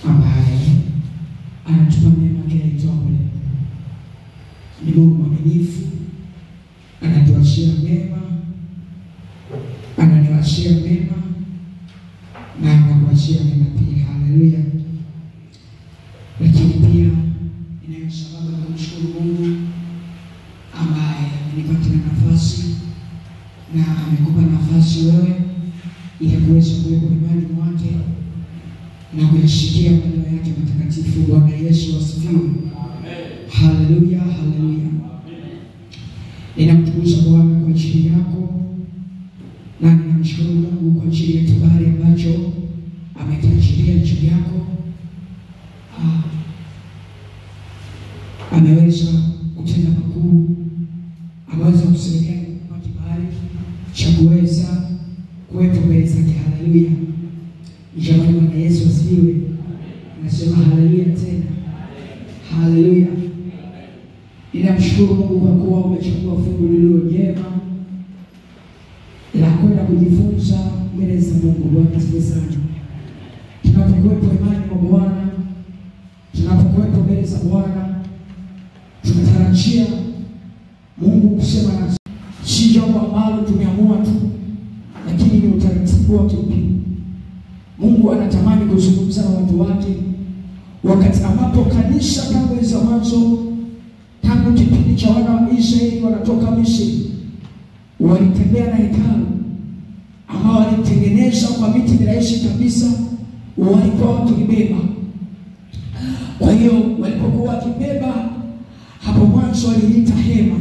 ambaye anatupa mema kila itwapo. Ni Mungu mwaminifu, anatuachia mema, ananiwachia mema na anakuachia mema pia. Haleluya. Lakini pia ninayo sababu ya kumshukuru Mungu ambaye amenipatia nafasi na amekupa nafasi wewe ili kuweza kuwepo imani mwake na kuyashikia maneno yake matakatifu. Bwana Yesu asifiwe. Amen. Haleluya, haleluya. Ninamtukuza Bwana kwa ajili yako na ninamshukuru Mungu kwa ajili ya kibali ambacho amekiachilia juu yako. Ameweza kutenda makuu, ameweza kusaidia kwa kibali cha kuweza kuwepo mbele zake. Haleluya. Jamani, Bwana Yesu asifiwe. Nasema haleluya tena. Haleluya. Ninamshukuru Mungu kwa kuwa umechukua fungu lililo jema la kwenda kujifunza mbele za Mungu. Bwana asifiwe sana. Tunapokuwepo imani kwa Bwana, tunapokuwepo mbele za Bwana, tunatarajia Mungu kusema nasi. Si jambo ambalo tumeamua tu, lakini ni utaratibu wake pia. Mungu anatamani kuzungumza na watu wake wakati ambapo kanisa tangu za mwanzo, tangu kipindi cha wana wa Israeli wanatoka Misri, walitembea na hekalu ambao walitengeneza kwa miti miraisi kabisa, walikuwa wakibeba. Kwa hiyo walipokuwa wakibeba, hapo mwanzo waliita hema.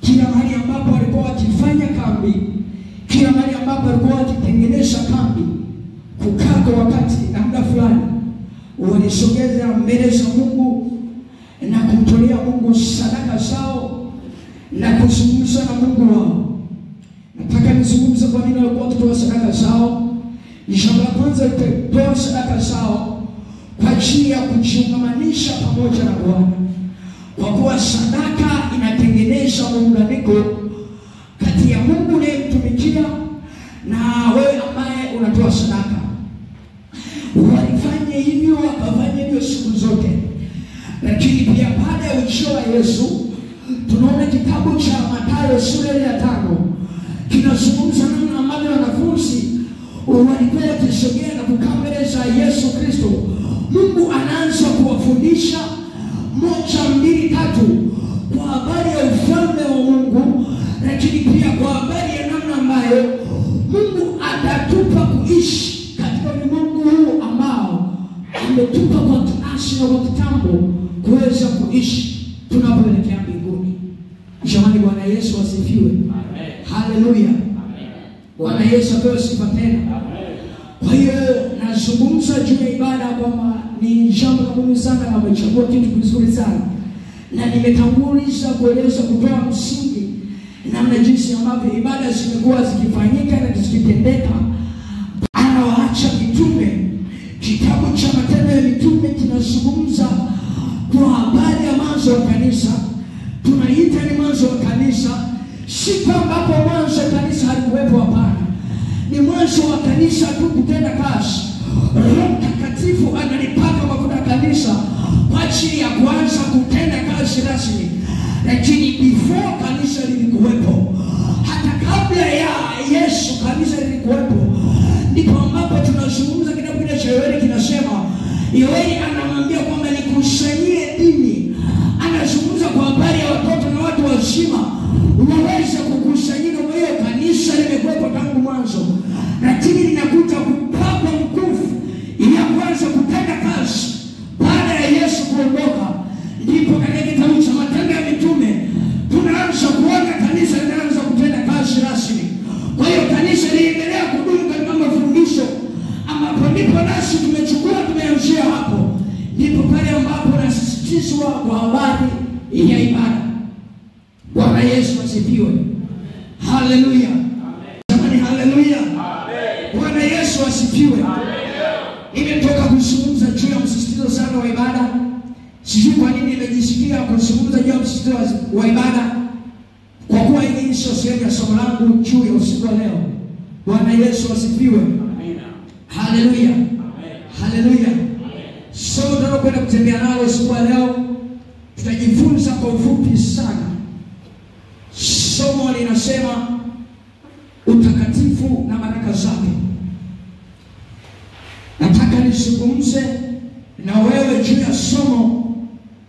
Kila mahali ambapo walikuwa wakifanya kambi, kila mahali ambapo walikuwa wakitengeneza kambi, kukaa kwa wakati na muda fulani, walisogeza mbele za Mungu na kumtolea Mungu sadaka zao na kuzungumza na Mungu wao. Nataka nizungumze kwa nini walikuwa wakitoa sadaka zao. Jambo la kwanza, kutoa sadaka zao kwa ajili ya kujiungamanisha pamoja na Bwana, kwa kuwa sadaka inatengeneza muunganiko kati ya Mungu unayemtumikia na wewe ambaye unatoa sadaka. Walifanya hivyo, wakafanya hivyo siku zote. Lakini pia baada ya ujio wa Yesu, tunaona kitabu cha Mathayo sura ya 5 kinazungumza namna ambavyo wanafunzi walikuwa wakisogea na kukaa mbele za Yesu Kristo. Mungu anaanza kuwafundisha 1, 2, 3 kwa habari ya ufalme wa Mungu, lakini pia kwa habari ya namna ambayo Mungu atatupa kuishi katika ulimwengu huu ambao ametupa kwa kiasi na kwa kitambo kuweza kuishi tunapoelekea mbinguni. Jamani, Bwana Yesu asifiwe. Amen. Haleluya. Amen. Bwana Yesu apewe sifa tena. Amen. Kwa hiyo nazungumza juu ya ibada kwamba ni jambo la muhimu sana, na umechagua kitu kizuri sana. Na nimetanguliza kueleza kutoa msingi namna jinsi ambavyo ibada zimekuwa zikifanyika na zikitendeka. Anawaacha mitume. Kitabu cha Matendo ya Mitume kinazungumza kwa habari ya mwanzo wa kanisa. Tunaita ni mwanzo wa kanisa, si kwamba hapo mwanzo kanisa halikuwepo, hapana. Ni mwanzo wa kanisa tu kutenda kazi. Roho Mtakatifu analipaka mafuta kanisa kwa ajili ya kuanza kutenda kazi rasmi. Lakini before kanisa lilikuwepo, hata kabla ya Yesu kanisa lilikuwepo. Ndipo ambapo tunazungumza kitabu kile cha Yoeli kinasema, Yoeli anamwambia kwamba nikusanyie dini. Anazungumza kwa habari ya watoto na watu wazima waweze kukusanyika. Kwa hiyo kanisa limekuwepo tangu mwanzo, lakini linakuja kupakwa nguvu ili kuanza kutenda kazi baada ya Yesu kuondoka. Ndipo katika kitabu cha Matendo ya Mitume tunaanza kuona kanisa linaanza kutenda kazi rasmi. Kwa hiyo kanisa liendelea kudumu katika mafundisho, ambapo ndipo nasi tumeanzia hapo. Ndipo pale ambapo nasisitizwa kwa habari ya ibada. Bwana Yesu asifiwe. Haleluya. Jamani, haleluya. Bwana Yesu asifiwe. Nimetoka kuzungumza juu ya msisitizo sana wa ibada. Sijui kwa nini nimejisikia kuzungumza juu ya msisitizo wa ibada, kwa kuwa hii ni sio sehemu ya somo langu juu ya usiku wa leo. Bwana Yesu asifiwe. Amina. Haleluya. Haleluya. Somo tunalokwenda kutembea nalo siku ya leo tutajifunza kwa ufupi sana. Somo linasema utakatifu na baraka zake. Nataka nizungumze na wewe juu ya somo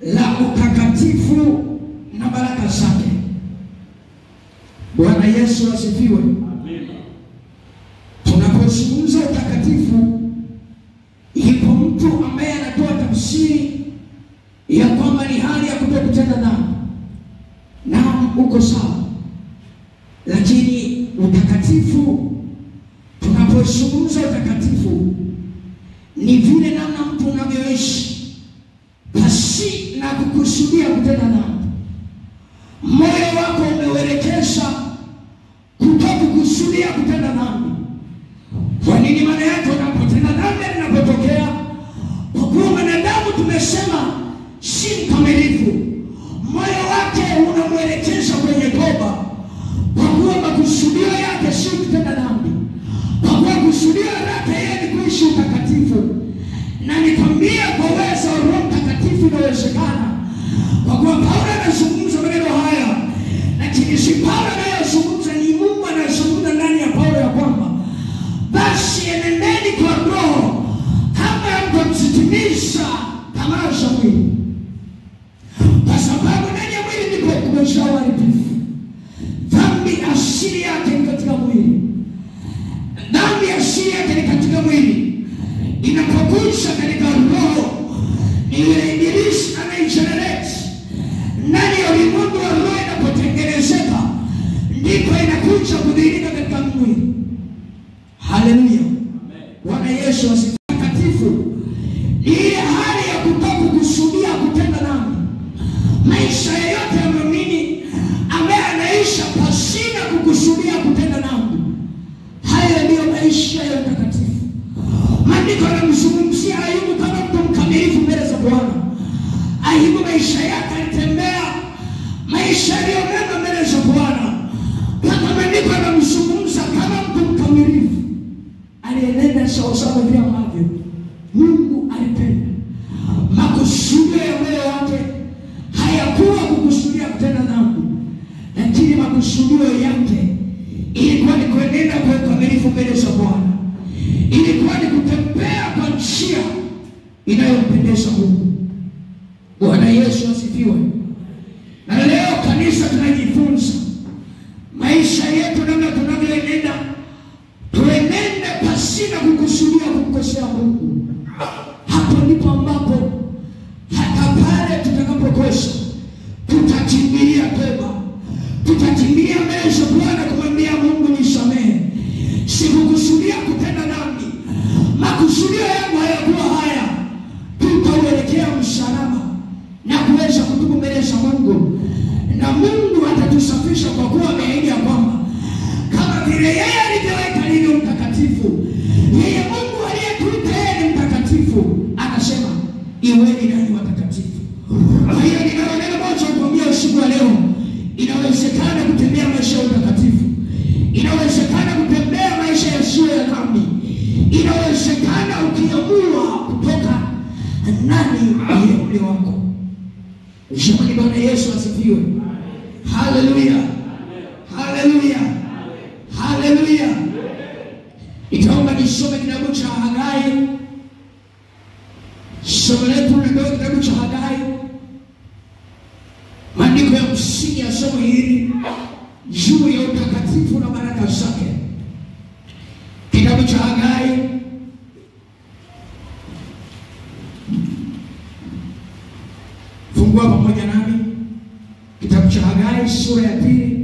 la utakatifu na baraka zake. Bwana Yesu asifiwe. Amen. Tunapozungumza utakatifu, ipo mtu ambaye anatoa tafsiri ya kwamba ni hali ya kutokutenda dhambi. Naam, uko sawa. Lakini utakatifu, tunapozungumza utakatifu, ni vile namna mtu unavyoishi pasi na kukusudia kutenda dhambi. Moyo wako umeuelekeza kutokukusudia kutenda dhambi. Kwa nini? Maana yake unapotenda dhambi linapotokea, kwa kuwa wanadamu tumesema si mkamilifu, moyo wake unamuelekeza kwenye toba, kwa kuwa makusudio yake si kutenda dhambi, kwa kuwa kusudio lake yeye ni kuishi utakatifu. Na nikwambia kwa uwezo wa Roho Mtakatifu inawezekana, kwa kuwa Paulo anazungumza maneno haya, lakini si Paulo anayezungumza, ni Mungu anayezungumza ndani ya Paulo ya kwamba basi enendeni kwa Roho kama mtamzitimiza tamaa za mwili, kwa sababu ndani ya mwili ndipo kumejaa uharibifu. Dhambi asili yake ni katika mwili. Dhambi asili yake ni katika mwili. Inapokuja katika roho, ni ile ibilisi anayejenerate ndani ya ulimwengu wa roho. Inapotengenezeka ndipo inakuja kudhihirika katika mwili. Haleluya. Bwana Yesu asifiwe. Takatifu ni ile hali ya kutokukusudia kutenda dhambi. Maisha yote ya muumini ambaye anaisha pasina kukusudia kutenda dhambi, hayo ndio maisha ya utakatifu. Maandiko yanamzungumzia Ayubu kama mtu mkamilifu mbele za Bwana. Ayubu maisha yake alitembea maisha yaliyo mema mbele za Bwana. Kama maandiko yanamzungumza kama mtu mkamilifu, alienenda sawasawa vile ambavyo Mungu alipenda. Makusudio ya moyo wake hayakuwa kukusudia kutenda dhambi, lakini makusudio yake ilikuwa ni kuenenda kwa ukamilifu mbele za Bwana. Ilikuwa ni kutembea kwa njia inayompendeza Mungu. Bwana Yesu asifiwe. Na leo kanisa tunajifunza maisha yetu namna tunavyoenenda, tuenende pasina kukusudia kumkosea Mungu. Hapo ndipo ambapo hata pale tutakapokosa tutakimbilia toba, tutakimbilia mbele za Bwana kumwambia Mungu nisamehe, sikukusudia kutenda dhambi, makusudio yangu hayakuwa haya. Tutauelekea msalaba na kuweza kutubu mbele za Mungu, na Mungu atatusafisha, kwa kuwa ameahidi ya kwamba kama vile yeye alivyoweka lililo mtakatifu, yeye Mungu aliyetuita yeye ni mtakatifu, anasema iweni nanyi watakatifu. Kwa hiyo ninalo neno moja kuambia usiku wa leo, inawezekana kutembea maisha ya utakatifu. Inawezekana kutembea maisha yasiyo ya dhambi. Inawezekana ukiamua kutoka ndani ya moyo wako. Jamani, Bwana Yesu asifiwe. Haleluya. Haleluya. Haleluya. Nitaomba nisome kitabu cha Hagai. Somo letu ndio kitabu cha Hagai. Maandiko ya msingi ya somo hili juu ya utakatifu na baraka zake. Kitabu cha Hagai fungua pamoja nami. Kitabu cha Hagai sura ya 2.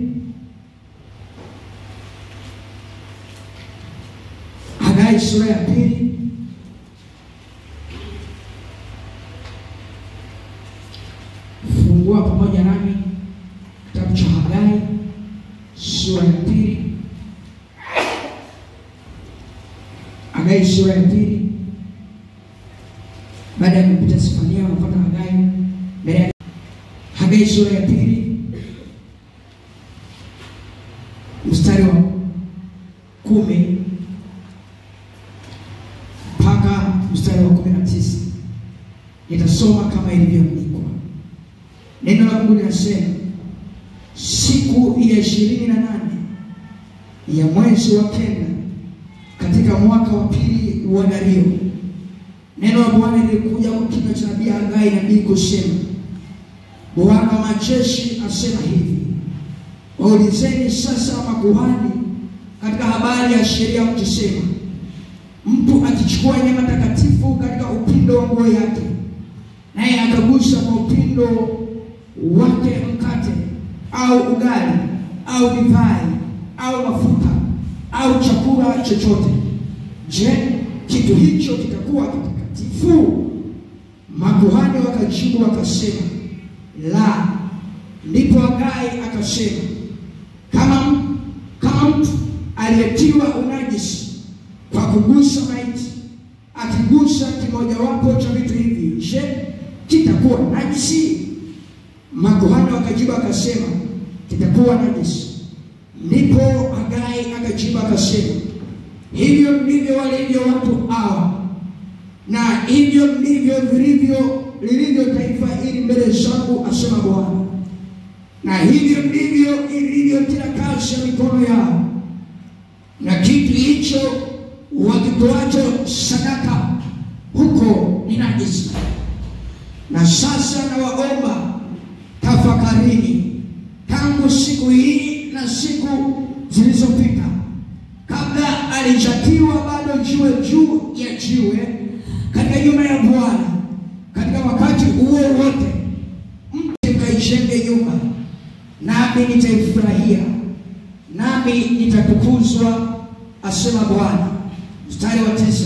Hagai sura ya 2. Fungua pamoja nami kitabu cha Hagai sura ya 2. Hagai sura ya 2. Baada ya kupita Sefania unapata Hagai mbele ya Hagai sura ya 2 mstari wa 10 mstari wa 19. Nitasoma kama ilivyoandikwa. Neno la Mungu linasema, siku ya 28 ya mwezi wa 9 katika mwaka wa pili wa Dario, neno la Bwana lilikuja kwa kinywa cha nabii Hagai nabii kusema, Bwana wa majeshi asema hivi, waulizeni sasa makuhani katika habari ya sheria mkisema, mtu akichukua nyama takatifu katika upindo wa nguo yake, naye akagusa kwa upindo wake mkate au ugali au divai au mafuta au chakula chochote, je, kitu hicho kitakuwa kitakatifu? Makuhani wakajibu wakasema, la. Ndipo Hagai akasema, kama mtu aliyetiwa unajisi kwa kugusa maiti akigusa kimojawapo cha vitu hivi, je, kitakuwa najisi? Makuhani wakajibu akasema, kitakuwa najisi. Ndipo Hagai akajibu akasema, hivyo ndivyo walivyo watu hawa, na hivyo ndivyo lilivyo taifa hili mbele zangu, asema Bwana, na hivyo ndivyo ilivyo kila kazi ya mikono yao, na kitu hicho wakitoacho sadaka huko ni najisi. Na sasa nawaomba, tafakarini tangu siku hii na siku zilizopita, kabla alijatiwa bado jiwe juu ya jiwe katika nyumba ya Bwana, katika wakati huo wote mkaijenge nyumba, nami nitaifurahia, nami nitatukuzwa, asema Bwana. Mstari wa 9,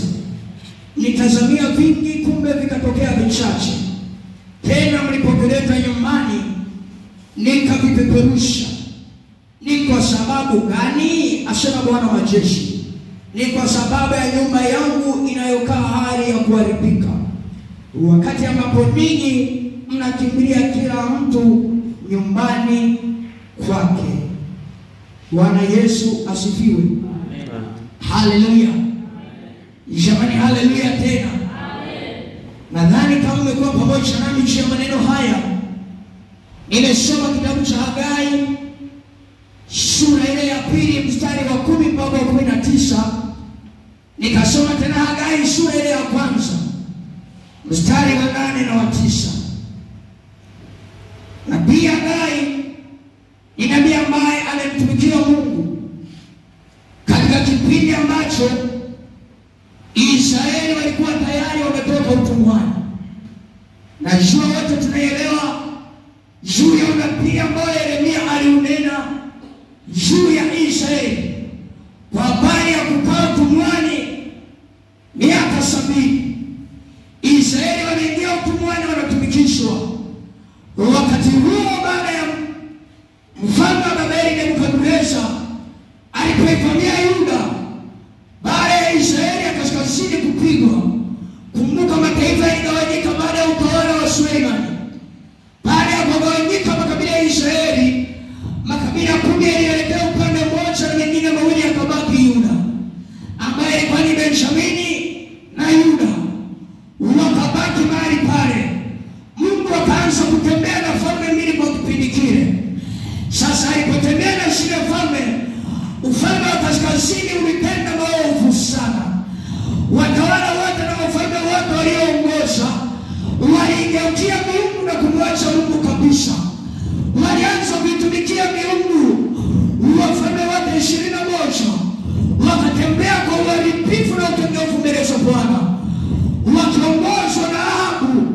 nitazamia vingi, kumbe vikatokea vichache, tena mlipovileta nyumbani nikavipeperusha. Ni kwa sababu gani? Asema Bwana wa majeshi, ni kwa sababu ya nyumba yangu inayokaa hali ya kuharibika, wakati ambapo ninyi mnakimbilia kila mtu nyumbani kwake. Bwana Yesu asifiwe. Amen. Haleluya. Jamani, haleluya tena. Amen. Nadhani kama umekuwa pamoja nami juu ya maneno haya, nimesoma kitabu cha Hagai sura ile ya 2 mstari wa 10 mpaka 19. Nikasoma tena Hagai sura ile ya 1 mstari wa 8 na wa 9. Nabii Hagai ni nabii ambaye alimtumikia Mungu katika kipindi ambacho Israeli walikuwa tayari wametoka utumwani. Na jua wote tunaelewa juu ya unabii ambao Yeremia aliunena juu ya Israeli kwa habari ya kukaa utumwani miaka 70. Israeli waliingia utumwani, wanatumikishwa. Wakati huo, baada ya mfalme wa Babeli Nebukadneza alipoivamia Yuda, baada ya Israeli ya kaskazini kupigwa, kumbuka mataifa yaligawanyika baada ya utawala wa Suleimani. Baada ya kugawanyika makabila ya Israeli, makabila 10 yalielekea upande mmoja na mengine mawili yakabaki Yuda, ambaye ilikuwa ni Benjamini na Yuda. Wakabaki mahali pale. Mungu akaanza kutembea na falme mbili kwa kipindi kile. Sasa alipotembea na zile falme, ufalme wa kaskazini ulitenda maovu sana. Watawala wote na wafalme wote walioongoza waligeukia miungu na kumwacha Mungu kabisa. Walianza kuitumikia miungu. Wafalme wote 21 wakatembea kwa uharibifu na utengefu mbele za Bwana, wakiongozwa na Ahabu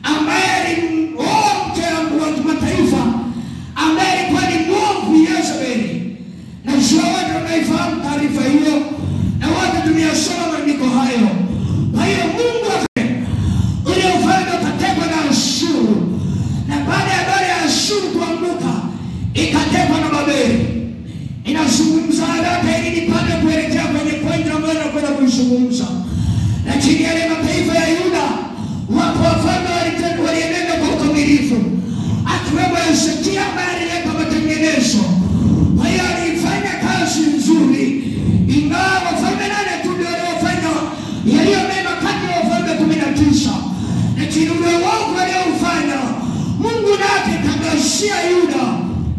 ambaye ni mke wa mataifa, ambaye alikuwa ni mwovu Yezebeli. Na jua wote tunaifahamu taarifa hiyo, na wote tumeyasoma maandiko hayo. Kwa hiyo Mungu ule ufalme ukatekwa na Ashuru, na baada ya Ashuru kuanguka ikatekwa na Babeli. Inazungumza haraka ili nipate kuelekea kwenye pointi ambayo nakwenda kuizungumza. Lakini yale mataifa ya Yuda, wapo wafalme walienenda kwa ukamilifu, akiwemo Hezekia ambaye alileta matengenezo. Kwa hiyo alifanya kazi nzuri, ingawa wafalme 8 tu ndio waliofanya yaliyo mema kati ya anamusia Yuda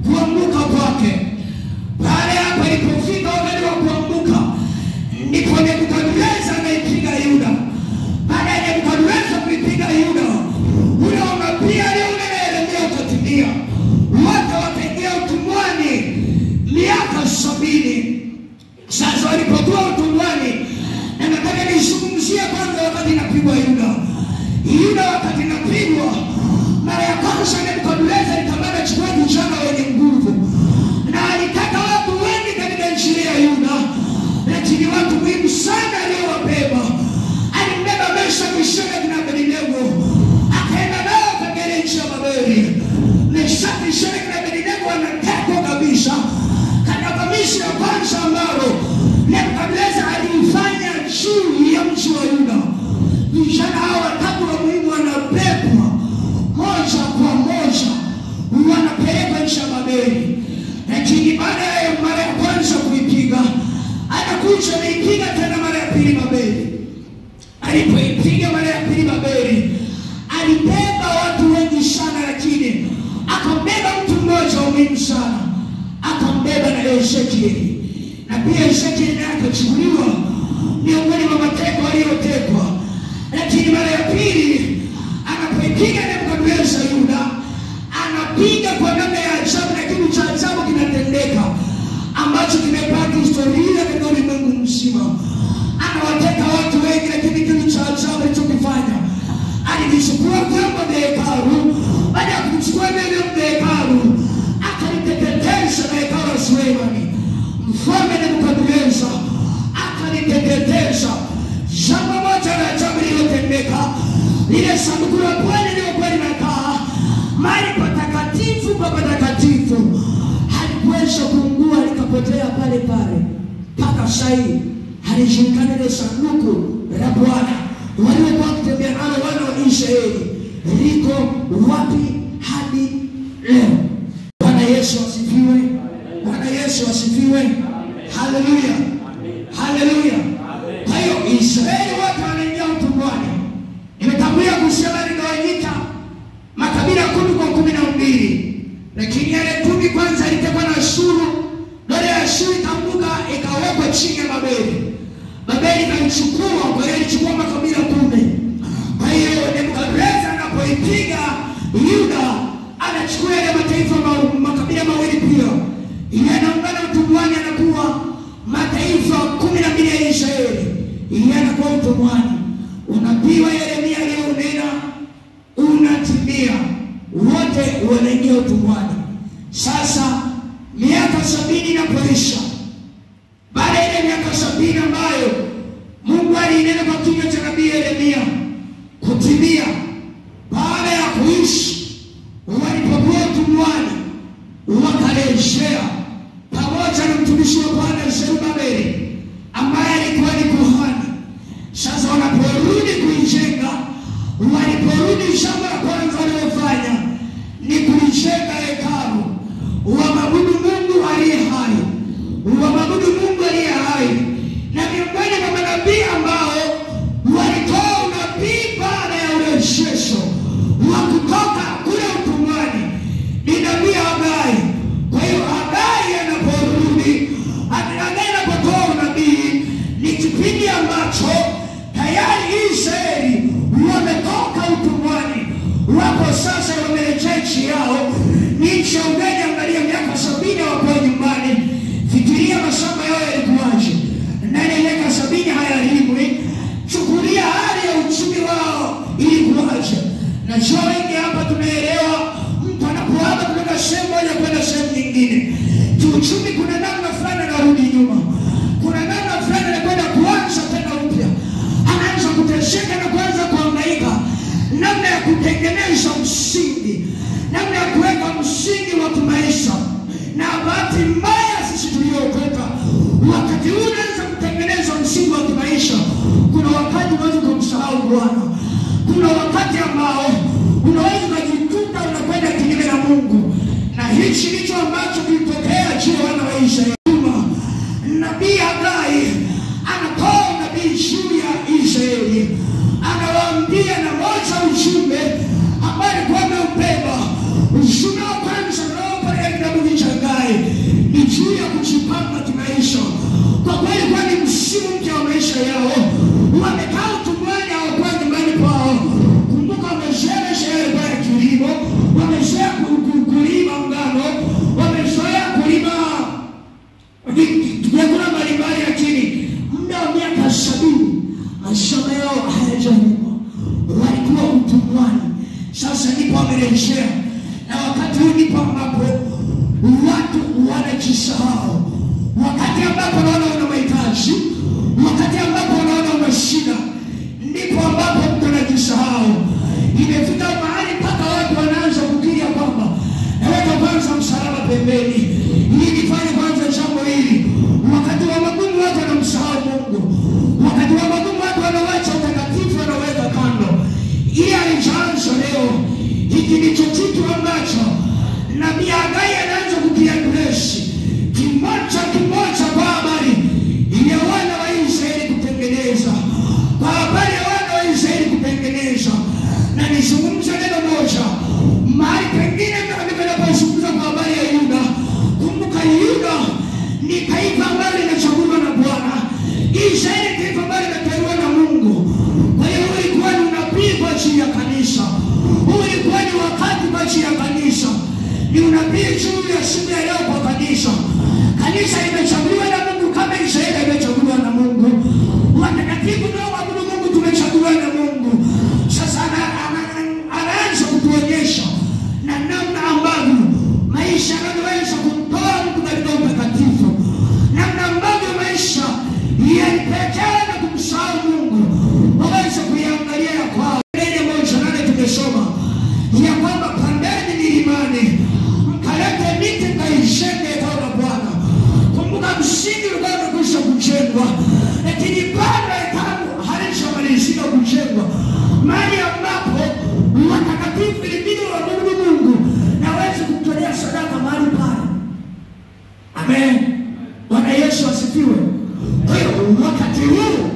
kuanguka kwake. Pale hapa ilipofika wakati wa kuanguka, ndipo Nebukadneza anaipiga Yuda. Baada ya Nebukadneza kuipiga Yuda, ule unabii alionena Yeremia ukatimia. Wote wakaingia utumwani miaka 70. Sasa walipokuwa utumwani, na nataka nizungumzie kwanza wakati inapigwa Yuda. Yuda wakati inapigwa, mara ya kwanza Nebukadneza alitamani achukue vijana wenye nguvu, na alitaka watu wengi katika nchi ya Yuda, lakini watu muhimu sana aliyowabeba, alimbeba Meshaki, Shadraka na Abednego, akaenda nao katika nchi ya Babeli. Meshaki, Shadraka na Abednego wanatekwa kabisa katika kamisi ya kwanza ambalo Nebukadneza alifanya juu ya mji wa Yuda. Vijana hao watatu wa muhimu wanabebwa moja kwa moja, wanapelekwa nchi ya Babeli. Lakini baada ya mara ya kwanza kuipiga, anakuja anaipiga tena mara ya pili Babeli. Alipoipiga mara ya pili Babeli, alibeba watu wengi sana, lakini akambeba mtu mmoja muhimu sana, akambeba na Ezekieli. Na pia Ezekieli naye akachukuliwa miongoni mwa mateka waliotekwa. Lakini mara ya pili anapoipiga Nebukadneza Yuda, anapiga kwa namna ya ajabu, na kitu cha ajabu kinatendeka ambacho kimebaki historia katika ulimwengu mzima. Anawateka watu wengi, lakini kitu cha ajabu alichokifanya, alivichukua vyombo vya hekalu. Baada ya kuchukua vyombo vya hekalu, akaliteketeza na hekalu la Sulemani. Mfalme Nebukadneza akaliteketeza. Jambo moja la ajabu lililotendeka, lile sanduku la Bwana lililokuwa linakaa mahali patakatifu pa patakatifu, halikuweza kuungua, likapotea pale pale. Mpaka sasa halijulikani ile sanduku la Bwana waliokuwa wakitembea nalo wana wa Israeli liko wapi hadi leo. Bwana Yesu asifiwe. Bwana Yesu asifiwe. Haleluya. Haleluya. Kwa hiyo Israeli wote wanaingia utumwani. Nimetangulia kusema ligawanyika makabila 10 kwa 12. Lakini yale 10 kwanza ilitekwa na Ashuru. Baada ya Ashuru ikaanguka, ikawekwa chini ya Babeli. Babeli ikaichukua, kwa hiyo ilichukua makabila 10. Kwa hiyo Nebukadneza anapoipiga Yuda, anachukua yale mataifa makabila mawili pia. Yanaungana utumwani, anakuwa mataifa 12 ya Israeli. Yanakuwa utumwani. Unabii wa Yeremia alionena unatimia. Wote wanaingia utumwani. Sasa miaka 70 inapoisha, baada ya miaka 70 ambayo Mungu alinena kwa kinywa cha nabii Yeremia kutimia, baada ya kuishi, walipokuwa utumwani wakarejea pamoja na mtumishi wa Bwana Zerubabeli ambaye alikuwa ni kuhani. Sasa wanaporudi kuijenga, waliporudi, jambo la kwanza walilofanya ni kuijenga hekalu, wamwabudu Mungu aliye hai, wamwabudu Mungu aliye hai. Na miongoni mwa manabii ambao walitoa unabii baada ya urejesho wa kutoka kule utumwani ni nabii Hagai. Kwa hiyo Hagai anaporudi, anapotoa unabii, ni kipindi ambacho tayari Israeli wametoka utumwani, wako sasa wamerejea nchi yao. Ni nchi ya ugeni. Angalia miaka 70 wapo nyumbani. Fikiria mashamba yao yalikuwaje, na ile miaka 70 hayalimwi. Chukulia hali ya uchumi wao ilikuwaje. Na wengi hapa tunaelewa, mtu anapohama kutoka sehemu moja kwenda sehemu nyingine, kiuchumi kuna namna fulani anarudi nyuma, kuna namna fulani anakwenda kuanza tena upya, anaanza kutesheka na kuanza kuhangaika namna ya kutengeneza msingi, namna ya kuweka msingi wa kimaisha. Na bahati mbaya sisi tuliokoka, wakati huu unaanza kutengeneza msingi wa kimaisha, kuna wakati unaweza kumsahau Bwana. Kuna wakati ambao unaweza kujikuta unakwenda kinyume na Mungu. Na hichi ndicho ambacho kilitokea juu ya wana wa Israeli. Nabii Hagai anatoa nabii juu ya Israeli, anawaambia na moja ujumbe ambao alikuwa ameubeba. Ujumbe wa kwanza hawajanyuma, walikuwa utumwani. Sasa ndipo wamerejea, na wakati huu ndipo ambapo watu wanajisahau. Wakati ambapo wanaona una mahitaji, wakati ambapo wanaona una shida, ndipo ambapo mtu anajisahau. Imefika mahali mpaka watu wanaanza kufikiria kwamba naweka kwanza msalaba pembeni, ili nifanye kwanza jambo hili. Wakati wa magumu watu wanamsahau Mungu. Wakati wa magumu watu wanawacha utakatifu, wanaweka kando. Ili alichoanza leo, hiki ndicho kitu ambacho Nabii Hagai anaanza kukiadresi kimoja kwa habari ya wana wa Israeli kutengeneza, kwa habari ya wana wa Israeli kutengeneza. Na nizungumza neno moja mahali pengine ninapozungumza kwa habari ya Yuda. Kumbuka Yuda ni taifa ambalo linachaguliwa na Bwana. Israeli ni taifa ambalo linateuliwa na Mungu. Kwa hiyo ulikuwa ni unabii kwa ajili ya kanisa, ulikuwa ni wakati kwa ajili ya kanisa, ni unabii juu ya siku ya leo kwa kanisa. Kanisa limechaguliwa na Mungu kama Israeli imechaguliwa na Mungu. Watakatifu ndio waabudu Mungu, tumechaguliwa na Mungu. Sasa anaanza kutuonyesha na namna ambavyo maisha yanaweza kumtoa mtu katika utakatifu, namna ambavyo maisha yanipekea na kumsahau Mungu. Waweza kuiangalia ya kwao. Neno moja nane tumesoma ya kwamba pandeni milimani, mkalete miti mkaishenge hekalu la Bwana. Kumbuka msingi ulikuwa umekwisha kujengwa, lakini bado hekalu halishamalizika kujengwa, mahali ambapo watakatifu ilibidi waabudu Mungu na waweze kumtolea sadaka mahali pale. Amen. Bwana Yesu asifiwe. Kwa hiyo wakati huu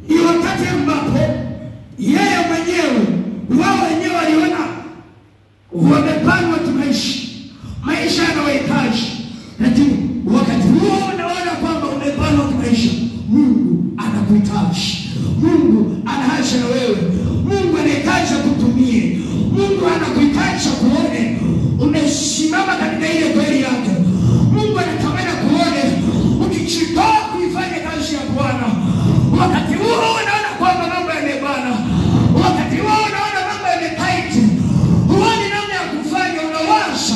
ni wakati ambapo yeye mwenyewe, wao wenyewe waliona wamepangwa kimaisha, maisha yanawahitaji. Lakini wakati huo unaona kwamba umepangwa kimaisha, Mungu anakuhitaji. Mungu ana haja na wewe. Mungu anahitaji kutumie. Mungu anakuhitaji kuone umesimama katika ile kweli yake. Mungu anatamani kuone ukijitoa kuifanya kazi ya Bwana. Wakati huo unaona kwamba mambo yamebana, wakati huo unaona mambo yametaiti, huoni namna ya kufanya, unawaza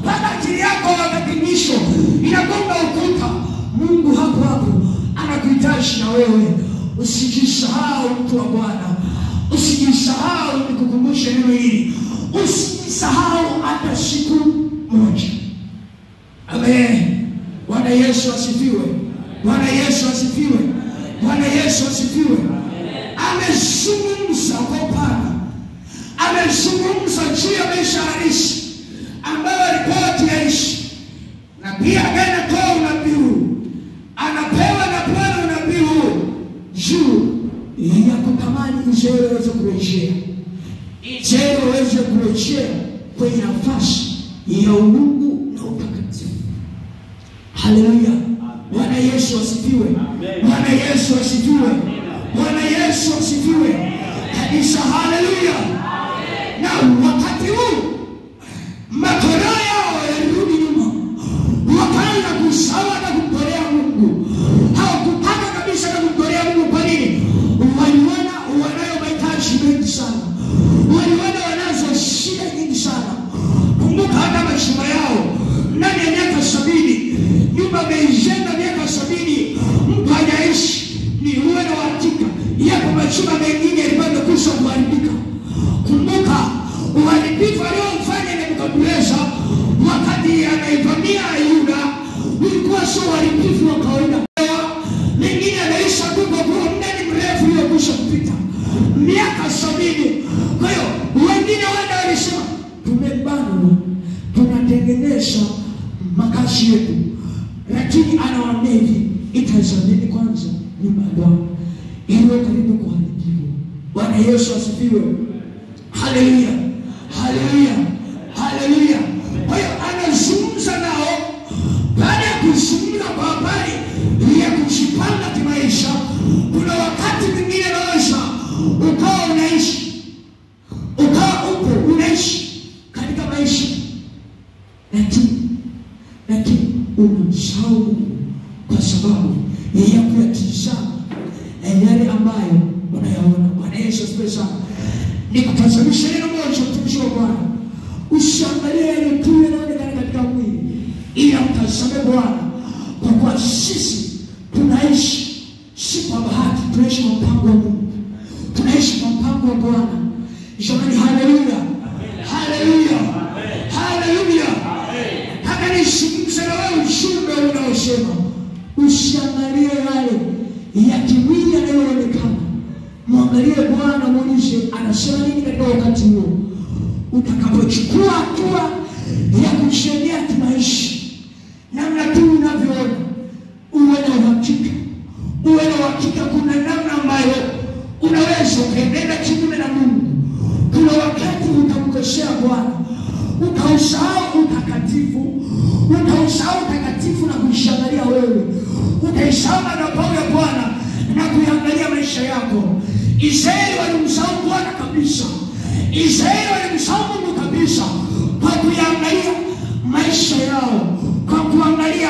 mpaka akili yako wakati mwisho inagonga ukuta. Mungu hapo anakuhitaji na wewe. Usijisahau mtu wa Bwana, usijisahau. Nikukumbushe neno hili, usijisahau hata siku moja. Amen. Bwana Yesu asifiwe. Bwana Yesu asifiwe. Bwana Yesu asifiwe. Amezungumza kwa upana, amezungumza juu ya maisha halisi ambayo alikuwa akiishi, na pia anatoa unabii huu, anapewa na Bwana unabii huu juu ya kutamani Israeli waweze kurejea, Israeli waweze kurejea kwenye nafasi ya uungu na utakatifu. Haleluya. Bwana Yesu asifiwe. Bwana Yesu asifiwe. Bwana Yesu asifiwe. Kanisa, haleluya. Na wakati huu matoleo yao yalirudi nyuma, wakaanza kusawa na kumtolea Mungu. Hawakutaka kabisa na kumtolea Mungu. Kwa nini? Waliona wanayo mahitaji mengi sana, waliona wanazo shida nyingi sana. Kumbuka hata mashamba yao ndani ya miaka 70, nyumba amejenga miaka 70, mtu hajaishi. Ni uwe na uhakika yapo machumba mengine yalikuwa yamekwisha kuharibika. Kumbuka uharibifu aliofanya Nebukadneza wakati anaivamia Yuda ulikuwa sio uharibifu wa kawaida. Mengine anaisha tu kwa muda mrefu uliokwisha kupita miaka 70. Kwa hiyo wengine wanda walisema tumebanwa, tunatengeneza makazi yetu. Lakini anawaambia hivi, itazameni kwanza nyumba ya Bwana iliyo karibu kuharibiwa. Bwana Yesu asifiwe. Haleluya. Haleluya. Haleluya. Kwa hiyo anazungumza nao. Baada ya kuzungumza kwa habari ya kujipanga kimaisha, kuna wakati mwingine naweza ukawa unaishi, ukawa upo unaishi katika maisha, lakini unamsahau kwa sababu ya kuyatizama yale ambayo unayaona. Yesu asifiwe sana. Nikutazamisha neno moja mtumishi wa Bwana. Usiangalie yale tu yanayoonekana katika mwili, ila mtazame Bwana, kwa kuwa sisi tunaishi si kwa bahati, tunaishi kwa mpango wa Mungu. Tunaishi kwa mpango wa Bwana. Jamani, haleluya. Haleluya. Haleluya. Hata nisikize na wewe ujumbe unaosema usiangalie yale ya kimwili yanayoonekana. Muangalie Bwana, muulize anasema nini katika wakati huo. Utakapochukua hatua ya kujengea kimaisha, namna tu unavyoona, uwe na uhakika. Uwe na uhakika kuna namna ambayo unaweza ukaenenda kinyume na Mungu. Kuna wakati utamkosea Bwana, utausahau utakatifu, na kuishangalia wewe. Utaisahau madhabahu ya Bwana na kuangalia maisha yako. Israeli walimsahau Bwana kabisa. Israeli walimsahau Mungu kabisa kwa kuangalia maisha yao, kwa kuangalia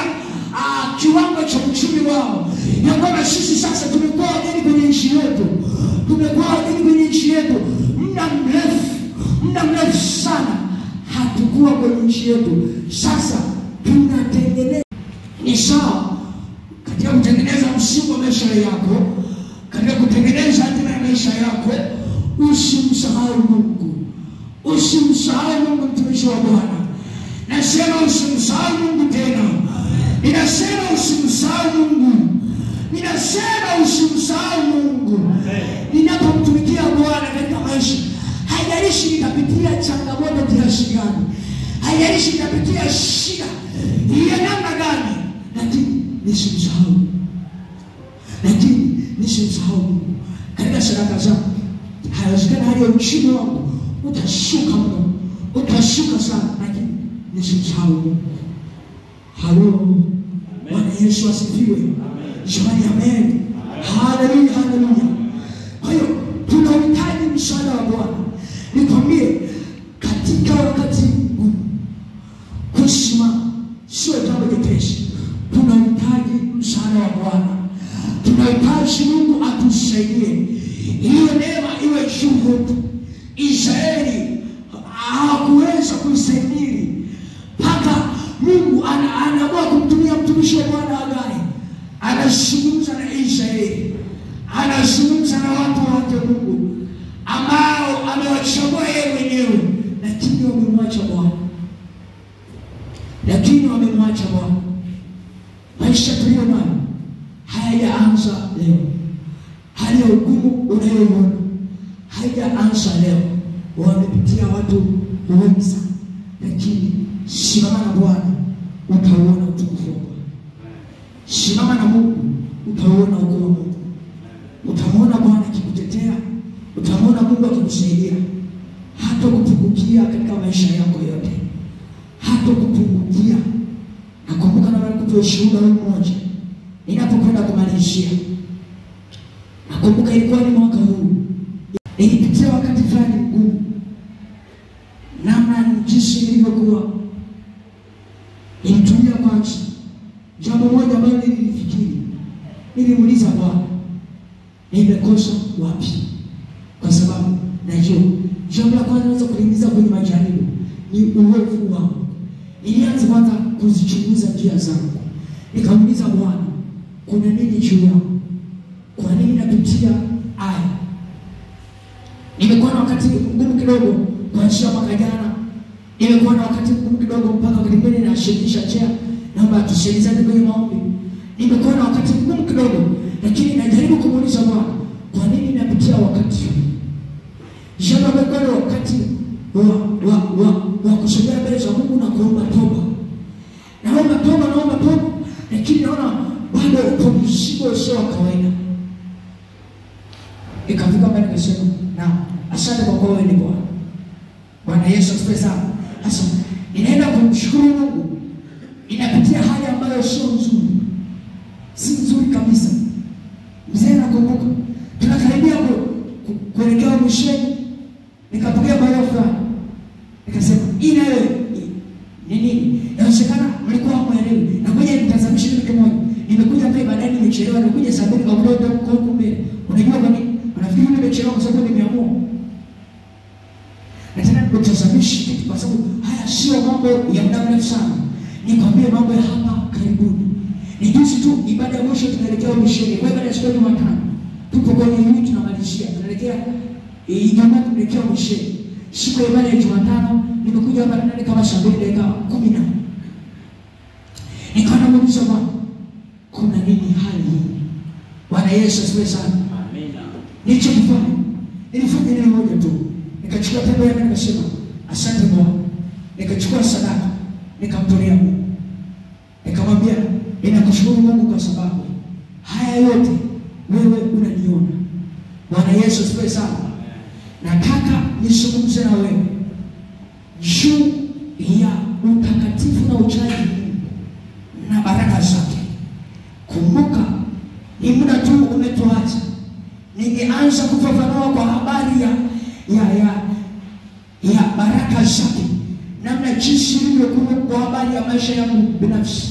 kiwango cha uchumi wao. Ya kwamba sisi sasa tumekuwa wageni kwenye nchi yetu. Tumekuwa wageni kwenye nchi yetu muda mrefu sana. Hatukuwa kwenye nchi yetu. Sasa tunatengeneza. Ni sawa katika kutengeneza msingi wa maisha yako, katika kutengeneza hatima ya maisha yako. Usimsahau Mungu. Usimsahau Mungu, mtumishi wa Bwana. Nasema usimsahau Mungu tena. Ninasema usimsahau Mungu. Ninasema usimsahau Mungu. Ninapomtumikia Bwana katika maisha, haijalishi nitapitia changamoto kiasi gani, haijalishi nitapitia shida ya namna gani, lakini nisimsahau. Mungu katika sadaka zangu. Haiwezekani hali ya uchumi wangu utashuka mno, utashuka sana, lakini nisimsahau Mungu. Halo. Bwana Yesu asifiwe. Jamani, amen. Haleluya, haleluya. Kwa hiyo tunahitaji msaada wa Bwana. Nikwambie, katika wakati huu kusimama sio jambo jepesi. Tunahitaji msaada wa Bwana. Tunahitaji Mungu atusaidie. Hiyo neema iwe juu yetu. Israeli hakuweza kuistahimili mpaka Mungu anaamua kumtumia mtumishi wa Bwana Hagai. Anazungumza na Israeli, anazungumza na watu wake Mungu ambao amewachagua yeye mwenyewe, lakini wamemwacha Bwana. Maisha tuliyo nayo hayajaanza leo. Hali ya ugumu unayoiona haijaanza leo. Wamepitia watu wengi sana, lakini simama na Bwana, utaona utukufu wa Bwana. Simama na Mungu, utaona ukuu wa Mungu. Utamwona Bwana akikutetea, utamwona Mungu akikusaidia. Hata kupungukia katika maisha yako yote, hata kupungukia. Nakumbuka na kutoa shuhuda mmoja ninapokwenda kumalizia. Nakumbuka ilikuwa ni mwaka huu. Nilipitia wakati fulani mgumu, namna jinsi nilivyokuwa. Nilitulia kwanza. Jambo moja ambalo nilifikiri, nilimuuliza Bwana, nimekosa wapi? Kwa sababu najua jambo la kwanza naweza kuingiza kwenye majaribu ni uovu wangu. Nilianza kwanza kuzichunguza njia zangu. Nikamuuliza Bwana, kuna nini juu yangu? Kwa nini napitia haya? Nimekuwa na wakati mgumu kidogo kuanzia mwaka jana. Nimekuwa na wakati mgumu kidogo mpaka kipindi na shirikisha chea, naomba tusaidizane kwenye maombi. Nimekuwa na wakati mgumu kidogo, lakini najaribu kumuuliza Bwana, kwa nini napitia wakati huu? Jambo ambalo wakati wa kusogea mbele za Mungu na kuomba toba. Naomba toba, lakini naona bado upo mzigo usio wa kawaida. Ikafika mbele nikasema, asante kwa kuwa wewe ni Bwana. Bwana Yesu asifiwe sana. Sasa ninaenda kumshukuru Mungu. Inapitia hali ambayo sio nzuri. Si nzuri kabisa. Mzee nakumbuka tunakaribia kuelekea msheni. Nikapokea barua fulani. Nikasema, "Ina wewe nini? Inawezekana mlikuwa hamwelewi. Na ngoja nitazamishe kitu kimoja. Nimekuja pale baadaye nimechelewa, nimekuja saa 2 kwa mdodo kwa huko mbele. Unajua kwa nini? Unafikiri nimechelewa kwa sababu nimeamua. Nataka nikutazamishe kitu kwa sababu haya sio mambo ya muda mrefu sana. Nikwambie mambo ya hapa karibuni. Ni juzi tu ibada ya mwisho tunaelekea misheni. Kwa ibada ya siku ya Jumatano. Tupo kwenye hii tunamalizia. Tunaelekea Ijumaa tunaelekea misheni. Siku ya ibada ya Jumatano nimekuja hapa ndani kama saa 2:10. Nikaona muuliza Bwana, kuna nini hali hii? Bwana Yesu asifiwe sana. Amina. Nilifanya neno moja tu. Nikachukua tendo yangu nikasema, asante Bwana. Nikachukua sadaka, nikamtolea Mungu. Nikamwambia, ninakushukuru Mungu kwa sababu haya yote wewe unaniona. Bwana Yesu asifiwe sana. Nataka nisungumze na wewe juu ya utakatifu na uchaji na baraka zake. Kumbuka ni muda tu umetuacha. Ningeanza kufafanua kwa habari ya baraka zake, namna jinsi ilivyokuwa kwa habari ya maisha yangu binafsi.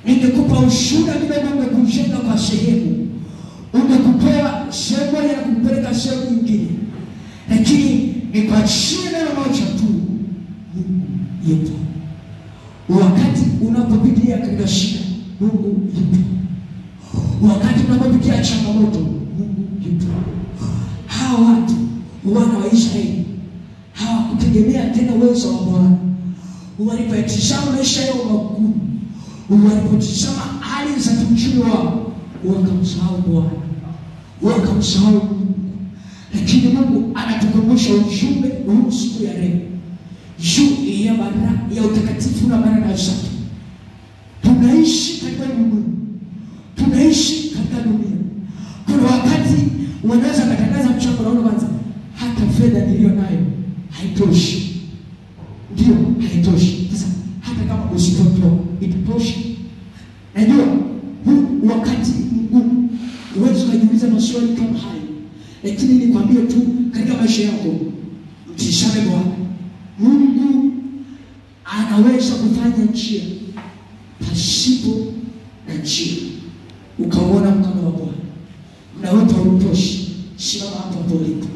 Ningekupa ushuhuda kidogo, ungekujenga kwa sehemu, ungekupewa sehemu moja na kupeleka sehemu nyingine, lakini ni kwa neno moja tu. Mungu yupo. Wakati unapopitia katika shida, Mungu yupo. Wakati unapopitia changamoto, Mungu yupo. Hawa watu wana wa Israeli hawakutegemea tena uwezo wa Bwana. Walipotazama maisha yao magumu, walipotazama hali za kiuchumi wao, wakamsahau Bwana, wakamsahau Mungu. Lakini Mungu anatukumbusha ujumbe huu siku ya leo juu ya baraka ya utakatifu na baraka zake. Tunaishi katika dunia. Tunaishi katika dunia. Kuna wakati wanaweza kutangaza mchango, naona kwanza hata fedha niliyo nayo haitoshi. Ndio, haitoshi. Sasa hata kama usipotoa itatoshi. Najua huu wakati mgumu, uweze kujiuliza maswali kama hayo. Lakini nikwambie tu, katika maisha yako mtishame Bwana. Mungu anaweza kufanya njia pasipo na njia, ukaona mkono wa Bwana. Muda wote hautoshi. Simama hapo ulipo.